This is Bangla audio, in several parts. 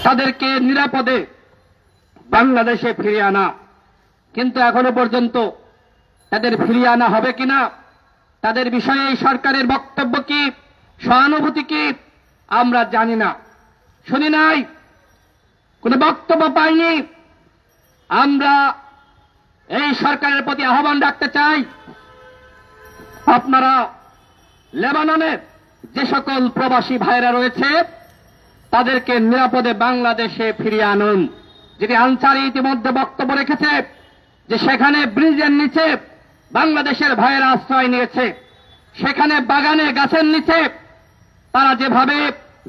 তাদেরকে নিরাপদে বাংলাদেশে ফিরিয়ে আনা। কিন্তু এখনো পর্যন্ত তাদের ফিরিয়ে আনা হবে কিনা, তাদের বিষয়ে এই সরকারের বক্তব্য কি, সহানুভূতি কি, আমরা জানি না, শুনি নাই, কোনো বক্তব্য পাইনি। আমরা এই সরকারের প্রতি আহ্বান রাখতে চাই, আপনারা লেবাননের যে সকল প্রবাসী ভাইরা রয়েছে তাদেরকে নিরাপদে বাংলাদেশে ফিরিয়ে আনুন। যেটি আনসারী ইতিমধ্যে বক্তব্য রেখেছে যে সেখানে ব্রিজের নিচে বাংলাদেশের ভাইয়েরা আশ্রয় নিয়েছে, সেখানে বাগানে গাছের নিচে তারা যেভাবে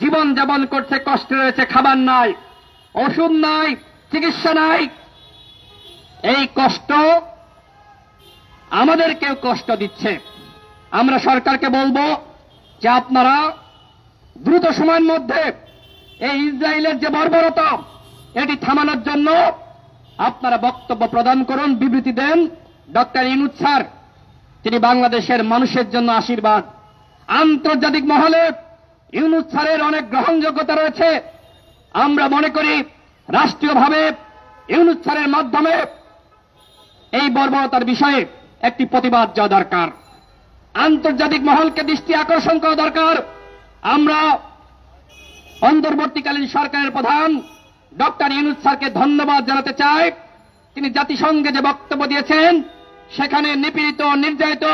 জীবন যাপন করছে, কষ্ট রয়েছে, খাবার নাই, ওষুধ নাই, চিকিৎসা নাই। এই কষ্ট আমাদেরকেও কষ্ট দিচ্ছে। আমরা সরকারকে বলবো যে আপনারা দ্রুত সময়ের মধ্যে এই ইসরায়েলের যে বর্বরতা এটি থামানোর জন্য আপনারা বক্তব্য প্রদান করুন, বিবৃতি দেন। ডক্টর ইউনূস স্যার তিনি বাংলাদেশের মানুষের জন্য আশীর্বাদ। আন্তর্জাতিক মহলে ইউনূস স্যারের অনেক গ্রহণযোগ্যতা রয়েছে। আমরা মনে করি রাষ্ট্রীয়ভাবে ইউনূস স্যারের মাধ্যমে এই বর্বরতার বিষয়ে একটি প্রতিবাদ যাওয়া দরকার। আন্তর্জাতিক মহলকে দৃষ্টি আকর্ষণ করা দরকার। আমরা অন্তর্বর্তীকালীন সরকারের প্রধান ডক্টর ইউনূস স্যারকে ধন্যবাদ জানাতে চাই। তিনি জাতিসংঘে যে বক্তব্য দিয়েছেন সেখানে নিপীড়িত নির্যাতিত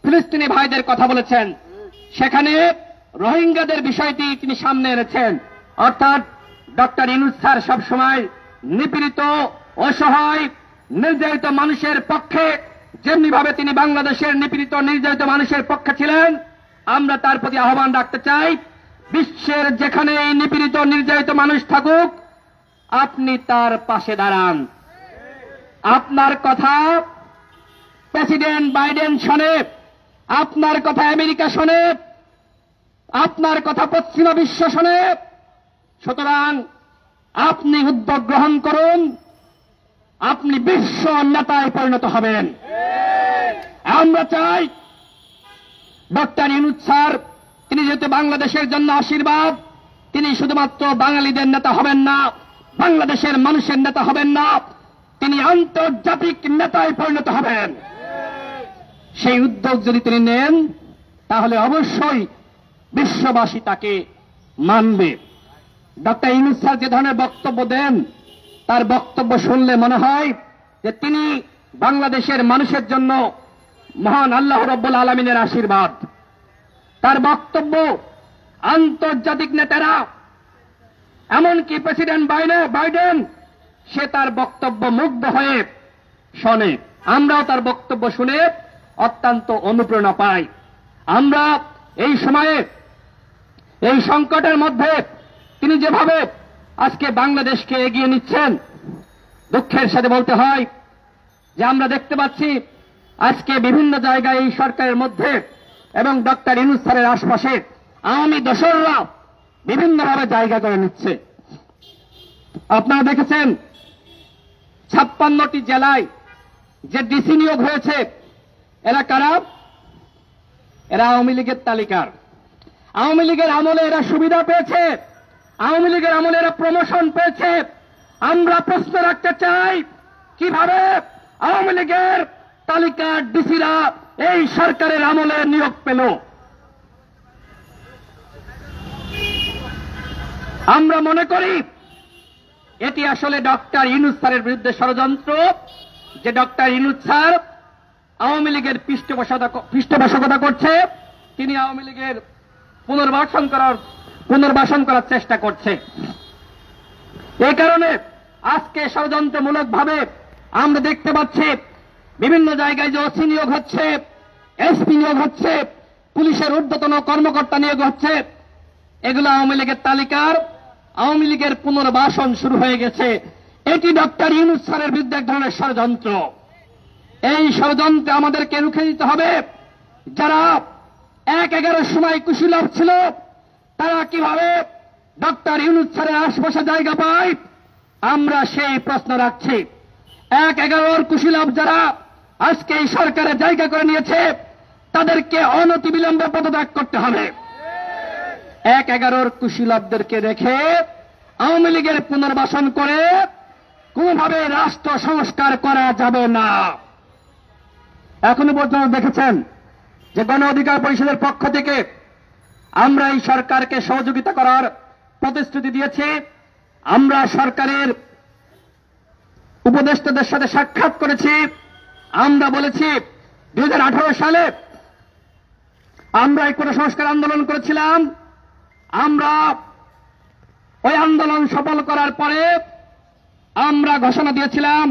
ফিলিস্তিনি ভাইদের কথা বলেছেন, সেখানে রোহিঙ্গাদের বিষয়টি তিনি সামনে এনেছেন। অর্থাৎ ডক্টর ইউনূস স্যার সবসময় নিপীড়িত, অসহায়, নির্যাতিত মানুষের পক্ষে, যেমনিভাবে তিনি বাংলাদেশের নিপীড়িত নির্যাতিত মানুষের পক্ষে ছিলেন, আমরা তার প্রতি আহ্বান রাখতে চাই, বিশ্বের যেখানে এই নিপীড়িত নির্যাতিত মানুষ থাকুক আপনি তার পাশে দাঁড়ান। আপনার কথা প্রেসিডেন্ট বাইডেন শোনে, আপনার কথা আমেরিকা শোনে, আপনার কথা পশ্চিমা বিশ্ব শোনে। সুতরাং আপনি উদ্যোগ গ্রহণ করুন, আপনি বিশ্ব নেতায় পরিণত হবেন। আমরা চাই ডক্টর ইউনূস স্যার তিনি যেহেতু বাংলাদেশের জন্য আশীর্বাদ, তিনি শুধুমাত্র বাঙালিদের নেতা হবেন না, বাংলাদেশের মানুষের নেতা হবেন না, তিনি আন্তর্জাতিক নেতায় পরিণত হবেন। সেই উদ্যোগ যদি তিনি নেন তাহলে অবশ্যই বিশ্ববাসী তাকে মানবে। ডক্টর ইউনূস স্যার যে ধরনের বক্তব্য দেন তার বক্তব্য শুনলে মনে হয় যে তিনি বাংলাদেশের মানুষের জন্য মহান আল্লাহ রাব্বুল আলামিনের আশীর্বাদ। তার বক্তব্য আন্তর্জাতিক নেতারা, এমনকি প্রেসিডেন্ট বাইডেন সে তার বক্তব্য মুগ্ধ হয়ে শোনে। আমরাও তার বক্তব্য শুনে অত্যন্ত অনুপ্রেরণা পাই। আমরা এই সময়ে এই সংকটের মধ্যে তিনি যেভাবে আজকে বাংলাদেশকে এগিয়ে নিচ্ছেন, দুঃখের সাথে বলতে হয় যে আমরা দেখতে পাচ্ছি আজকে বিভিন্ন জায়গায় এই সরকারের মধ্যে এবং ডক্টর ইউনূস স্যারের আশপাশে আওয়ামী দোসররা বিভিন্নভাবে জায়গা করে নিচ্ছে। আপনারা দেখেছেন 56টি জেলায় যে ডিসি নিয়োগ হয়েছে এরা কারা? এরা আওয়ামী লীগের তালিকার। আওয়ামী লীগের আমলে এরা সুবিধা পেয়েছে, আওয়ামী লীগের আমলে এরা প্রমোশন পেয়েছে। আমরা প্রশ্ন রাখতে চাই কিভাবে আওয়ামী লীগের তালিকার ডিসিরা এই সরকারের আমলে নিয়োগ পেল? আমরা মনে করি এটি আসলে ডক্টর ইউনূস স্যারের বিরুদ্ধে ষড়যন্ত্র, যে ডক্টর ইউনূস স্যার আওয়ামী লীগের পৃষ্ঠপোষকতা করছে, তিনি আওয়ামী লীগের পুনর্বাসন করার চেষ্টা করছে। এই কারণে আজকে ষড়যন্ত্রমূলকভাবে আমরা দেখতে পাচ্ছি বিভিন্ন জায়গায় যে ওসি নিয়োগ হচ্ছে, এসপি নিয়োগ হচ্ছে, পুলিশের ঊর্ধ্বতন কর্মকর্তা নিয়োগ হচ্ছে, এগুলো আওয়ামী লীগের তালিকার। আওয়ামী লীগের পুনর্বাসন শুরু হয়ে গেছে। এটি ডক্টর ইউনূস স্যারের বিরুদ্ধে এক ধরনের ষড়যন্ত্র। এই ষড়যন্ত্রে আমাদেরকে রুখে দিতে হবে। যারা 1-11 সময় কুশীলব ছিল তারা কিভাবে ডক্টর ইউনূস স্যারের আশপাশে জায়গা পায়, আমরা সেই প্রশ্ন রাখছি। 1-11 কুশীলব যারা আজকে এই সরকারের জায়গা করে নিয়েছে তাদেরকে অনতিবিলম্বে পদত্যাগ করতে হবে। 1-11 কুশীলবদেরকে রেখে আওয়ামী লীগের পুনর্বাসন করে কোনোভাবে রাষ্ট্র সংস্কার করা যাবে না। এখনো পর্যন্ত দেখেছেন যে গণ অধিকার পরিষদের পক্ষ থেকে আমরা এই সরকারকে সহযোগিতা করার প্রতিশ্রুতি দিয়েছি। আমরা সরকারের উপদেষ্টাদের সাথে সাক্ষাৎ করেছি। আমরা বলেছি 2018 সালে আমরা এই কোটা সংস্কার আন্দোলন করেছিলাম। আমরা ওই আন্দোলন সফল করার পরে আমরা ঘোষণা দিয়েছিলাম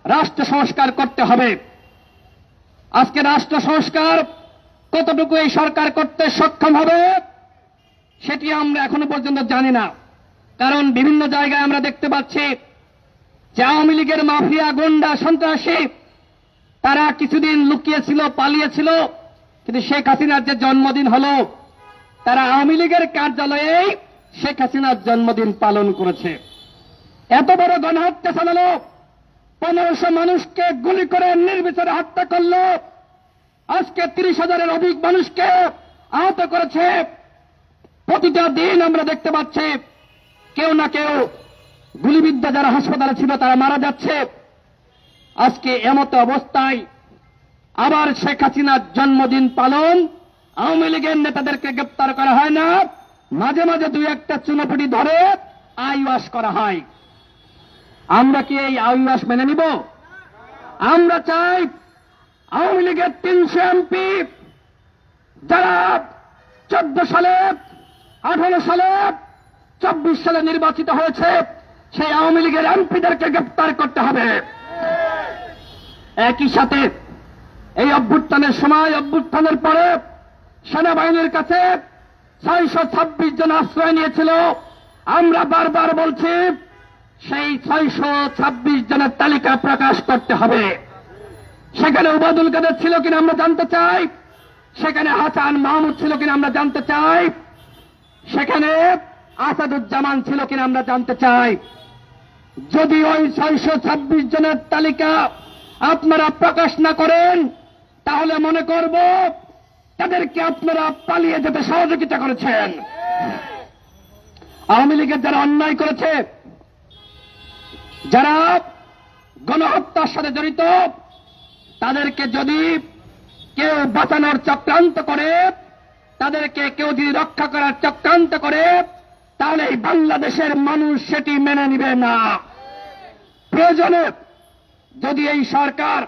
রাষ্ট্র সংস্কার করতে হবে। আজকে রাষ্ট্র সংস্কার কতটুকু এই সরকার করতে সক্ষম হবে সেটি আমরা এখনো পর্যন্ত জানি না। কারণ বিভিন্ন জায়গায় আমরা দেখতে পাচ্ছি যে আওয়ামী লীগের মাফিয়া, গুন্ডা, সন্ত্রাসী তারা কিছুদিন লুকিয়েছিল, পালিয়েছিল, কিন্তু শেখ হাসিনার যে জন্মদিন হলো তারা আওয়ামী লীগের কার্যালয়ে শেখ হাসিনার জন্মদিন পালন করেছে। এত বড় গণহত্যা চালালো, 1500 মানুষকে গুলি করে নির্বিচারে হত্যা করল। আজকে 30,000-এর অধিক মানুষকে আহত করেছে। প্রতিটা দিন আমরা দেখতে পাচ্ছি কেউ না কেউ গুলিবিদ্ধ যারা হাসপাতালে ছিল তারা মারা যাচ্ছে। আজকে এমত অবস্থায় আবার শেখ হাসিনার জন্মদিন পালন, আওয়ামী লীগের নেতাদেরকে গ্রেপ্তার করা হয় না, মাঝে মাঝে দুই একটা চুনোপুটি ধরে আইওয়াস করা হয়। আমরা কি এই আইওয়াস মেনে নিব? আমরা চাই আওয়ামী লীগের 300 এমপি যারা 14 সালে, 18 সালে, 24 সালে নির্বাচিত হয়েছে সেই আওয়ামী লীগের এমপিদেরকে গ্রেপ্তার করতে হবে। একই সাথে এই অভ্যুত্থানের সময়, অভ্যুত্থানের পরে সেনাবাহিনীর কাছে 626 জন আশ্রয় নিয়েছিল। আমরা বারবার বলছি সেই 626 জনের তালিকা প্রকাশ করতে হবে। সেখানে ওবায়দুল কাদের ছিল কিনা আমরা জানতে চাই, সেখানে হাসান মাহমুদ ছিল কিনা আমরা জানতে চাই, সেখানে আসাদুজ্জামান ছিল কিনা আমরা জানতে চাই। যদি ওই 626 জনের তালিকা আপনারা প্রকাশ না করেন তাহলে মনে করব তাদেরকে আপনারা পালিয়ে যেতে সহযোগিতা করেছেন। আওয়ামী লীগের যারা অন্যায় করেছে, যারা গণহত্যার সাথে জড়িত, তাদেরকে যদি কেউ বাঁচানোর চক্রান্ত করে, তাদেরকে কেউ যদি রক্ষা করার চক্রান্ত করে, তাহলে এই বাংলাদেশের মানুষ সেটি মেনে নিবে না। প্রয়োজনে যদি এই সরকার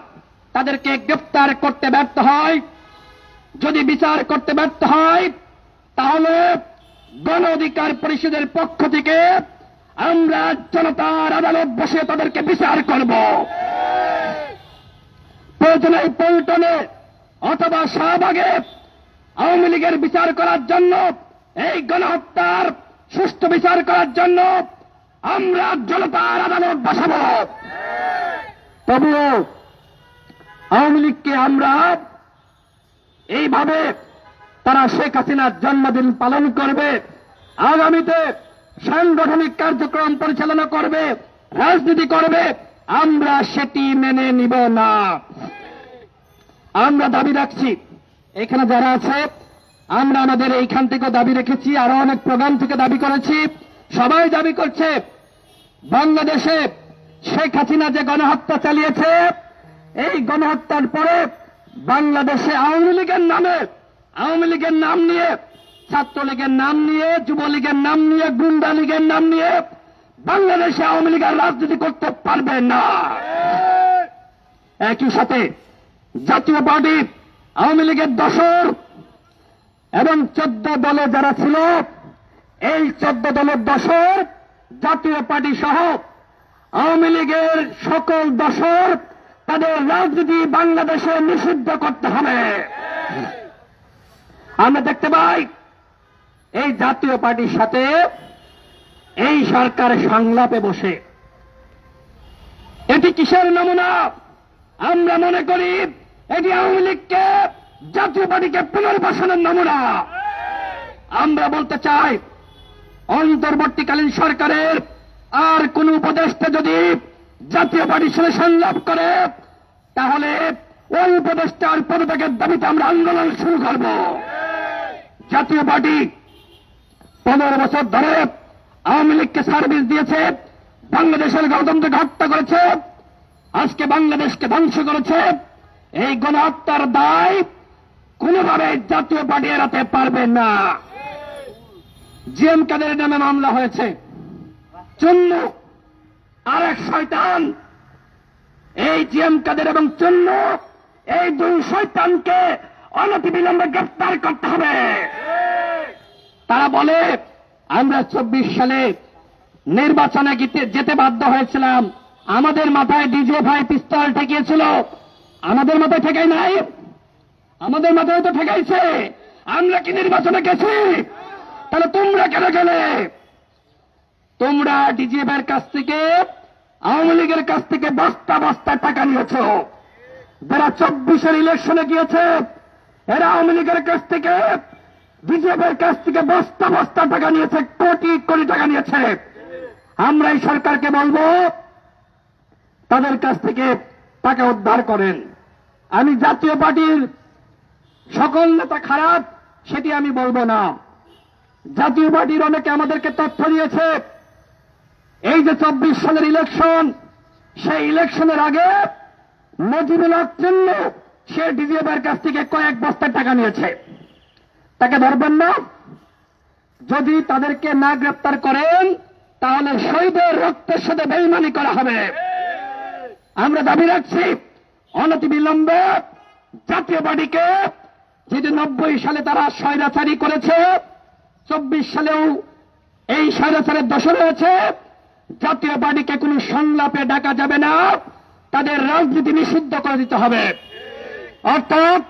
তাদেরকে গ্রেফতার করতে ব্যর্থ হয়, যদি বিচার করতে ব্যর্থ হয়, তাহলে গণ অধিকার পরিষদের পক্ষ থেকে আমরা জনতার আদালত বসে তাদেরকে বিচার করব। প্রয়োজনে পল্টনে অথবা শাহবাগে আওয়ামী লীগের বিচার করার জন্য, এই গণহত্যার সুষ্ঠু বিচার করার জন্য আমরা জনতার আদালত বসাব। তবুও আওয়ামী লীগকে আমরা এইভাবে তারা শেখ হাসিনার জন্মদিন পালন করবে, আগামীতে সাংগঠনিক কার্যক্রম পরিচালনা করবে, রাজনীতি করবে, আমরা সেটি মেনে নিব না। আমরা দাবি রাখছি, এখানে যারা আছে আমরা আমাদের এইখান থেকে দাবি রেখেছি, আরো অনেক প্রোগ্রাম থেকে দাবি করেছি, সবাই দাবি করছে বাংলাদেশে শেখ হাসিনা যে গণহত্যা চালিয়েছে, এই গণহত্যার পরে বাংলাদেশে আওয়ামী লীগের নাম নিয়ে, ছাত্রলীগের নাম নিয়ে, যুবলীগের নাম নিয়ে, গুন্ডা লীগের নাম নিয়ে বাংলাদেশে আওয়ামী লীগের রাজনীতি করতে পারবে না। একই সাথে জাতীয় পার্টি আওয়ামী লীগের দোসর এবং 14 দলে যারা ছিল, এই 14 দলের দোসর জাতীয় পার্টি সহ আওয়ামী লীগের সকল দোসর তাদের রাজনীতি বাংলাদেশে নিষিদ্ধ করতে হবে। আমরা দেখতে পাই এই জাতীয় পার্টির সাথে এই সরকার সংলাপে বসে, এটি কিসের নমুনা? আমরা মনে করি এটি আওয়ামী লীগকে, জাতীয় পার্টিকে পুনর্বাসনের নমুনা। আমরা বলতে চাই অন্তর্বর্তীকালীন সরকারের আর কোন উপদেষ্টা যদি জাতীয় পার্টির সাথে সংলাপ করে, তাহলে ওই উপদেষ্টার পদত্যাগের দাবিতে আমরা আন্দোলন শুরু করব। জাতীয় পার্টি 15 বছর ধরে আওয়ামী লীগকে সার্ভিস দিয়েছে, বাংলাদেশের গণতন্ত্রকে হত্যা করেছে, আজকে বাংলাদেশকে ধ্বংস করেছে। এই গণহত্যার দায় কোনোভাবে জাতীয় পার্টি এড়াতে পারবে না। জিএম কাদের নামে মামলা হয়েছে। চুন্নু আর এক শয়তান। এই জিএম কাদের এবং চুন্নু, এই দুই শয়তানকে অনতিবিলম্বে গ্রেফতার করতে হবে। তারা বলে আমরা 24 সালে নির্বাচনে যেতে বাধ্য হয়েছিলাম, আমাদের মাথায় ডিজিএফআই পিস্তল ঠেকিয়েছিল। আমাদের মাথায় ঠেকাই নাই, আমাদের মাথায় তো ঠেকাইছে। আমরা কি নির্বাচনে গেছি? তাহলে তোমরা কেন গেলে? তোমরা ডিজিএফআই এর কাছ থেকে, আওয়ামী লীগের কাছ থেকে বস্তা বস্তা টাকা নিয়েছ। যারা 24-এর ইলেকশনে গিয়েছে এরা আওয়ামী লীগের কাছ থেকে, বিজেপির কাছ থেকে বস্তা বস্তা টাকা নিয়েছে, কোটি কোটি টাকা নিয়েছে। আমরা এই সরকারকে বলবো তাদের কাছ থেকে টাকা উদ্ধার করেন। আমি জাতীয় পার্টির সকল নেতা খারাপ সেটি আমি বলবো না। জাতীয় পার্টির অনেকে আমাদেরকে তথ্য দিয়েছে, এই যে 24 সালের ইলেকশন, সেই ইলেকশনের আগে মজিবুল হক চুন্নু সে ডিজিএফআইয়ের কাছ থেকে কয়েক বস্তা টাকা নিয়েছে। তাকে ধরবেন না? যদি তাদেরকে না গ্রেফতার করেন তাহলে শহীদের রক্তের সাথে বেইমানি করা হবে। আমরা দাবি রাখছি অনতিবিলম্বে জাতীয় পার্টিকে, যেটি 90 সালে তারা স্বৈরাচারী করেছে, 24 সালেও এই স্বৈরাচারের দোষ রয়েছে। জাতীয় পার্টিকে কোনো সংলাপে ডাকা যাবে না, তাদের রাজনীতি নিষিদ্ধ করে দিতে হবে। অর্থাৎ